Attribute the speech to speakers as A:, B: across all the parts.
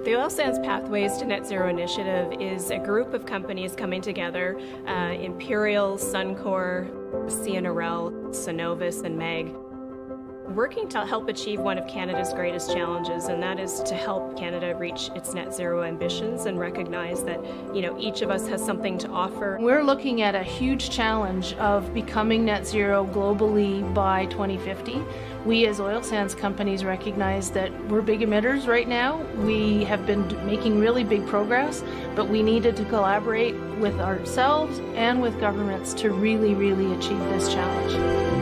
A: The Oil Sands Pathways to Net Zero Initiative is a group of companies coming together, Imperial, Suncor, CNRL, Cenovus, and MEG, working to help achieve one of Canada's greatest challenges, and that is to help Canada reach its net zero ambitions and recognize that, each of us has something to offer.
B: We're looking at a huge challenge of becoming net zero globally by 2050. We as oil sands companies recognize that we're big emitters right now. We have been making really big progress, but we needed to collaborate with ourselves and with governments to really achieve this challenge.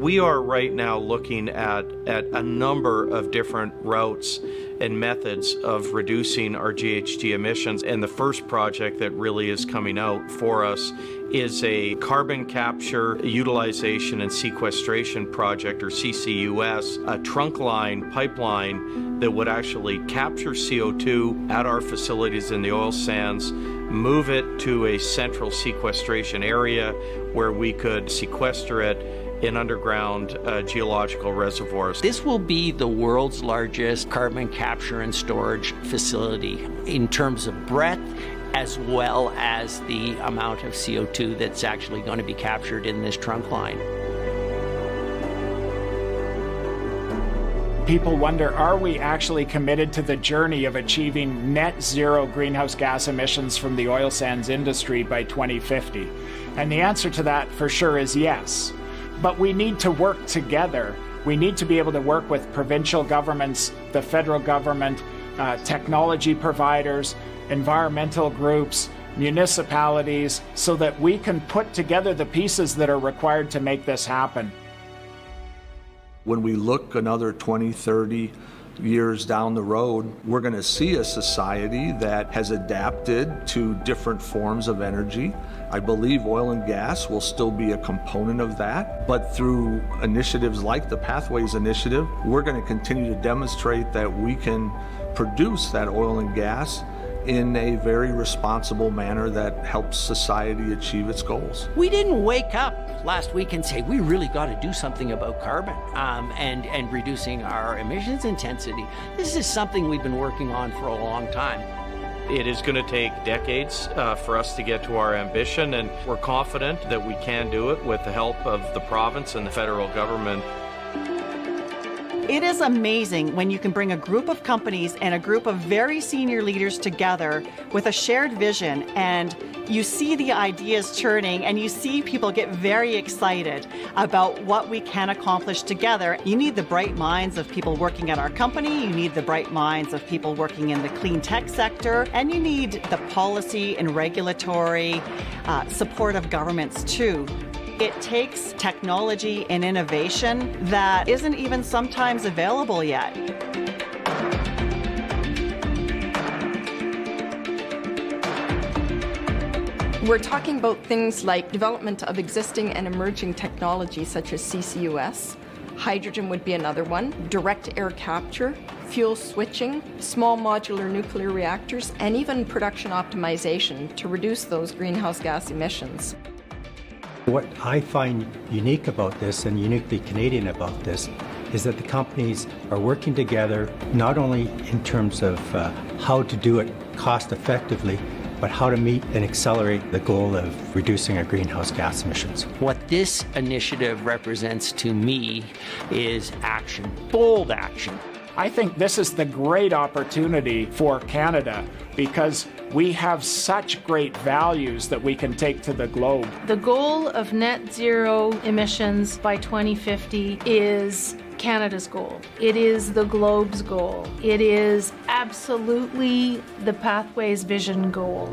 C: We are right now looking at a number of different routes and methods of reducing our GHG emissions, and the first project that really is coming out for us is a carbon capture, utilization, and sequestration project, or CCUS, a trunk line pipeline that would actually capture CO2 at our facilities in the oil sands, move it to a central sequestration area where we could sequester it in underground geological reservoirs.
D: This will be the world's largest carbon capture and storage facility in terms of breadth, as well as the amount of CO2 that's actually going to be captured in this trunk line.
E: People wonder, are we actually committed to the journey of achieving net zero greenhouse gas emissions from the oil sands industry by 2050? And the answer to that for sure is yes. But we need to work together. We need to be able to work with provincial governments, the federal government, technology providers, environmental groups, municipalities, so that we can put together the pieces that are required to make this happen.
F: When we look another 20, 30 years down the road, we're going to see a society that has adapted to different forms of energy. I believe oil and gas will still be a component of that, but through initiatives like the Pathways Initiative, we're going to continue to demonstrate that we can produce that oil and gas in a very responsible manner that helps society achieve its goals.
D: We didn't wake up last week and say, we really got to do something about carbon and reducing our emissions intensity. This is something we've been working on for a long time.
C: It is going to take decades for us to get to our ambition, and we're confident that we can do it with the help of the province and the federal government.
G: It is amazing when you can bring a group of companies and a group of very senior leaders together with a shared vision, and you see the ideas churning and you see people get very excited about what we can accomplish together. You need the bright minds of people working at our company, you need the bright minds of people working in the clean tech sector, and you need the policy and regulatory support of governments too. It takes technology and innovation that isn't even sometimes available yet.
H: We're talking about things like development of existing and emerging technologies such as CCUS. Hydrogen would be another one, direct air capture, fuel switching, small modular nuclear reactors, and even production optimization to reduce those greenhouse gas emissions.
I: What I find unique about this, and uniquely Canadian about this, is that the companies are working together not only in terms of how to do it cost effectively, but how to meet and accelerate the goal of reducing our greenhouse gas emissions.
D: What this initiative represents to me is action, bold action.
E: I think this is the great opportunity for Canada because we have such great values that we can take to the globe.
B: The goal of net zero emissions by 2050 is Canada's goal. It is the globe's goal. It is absolutely the Pathways Vision goal.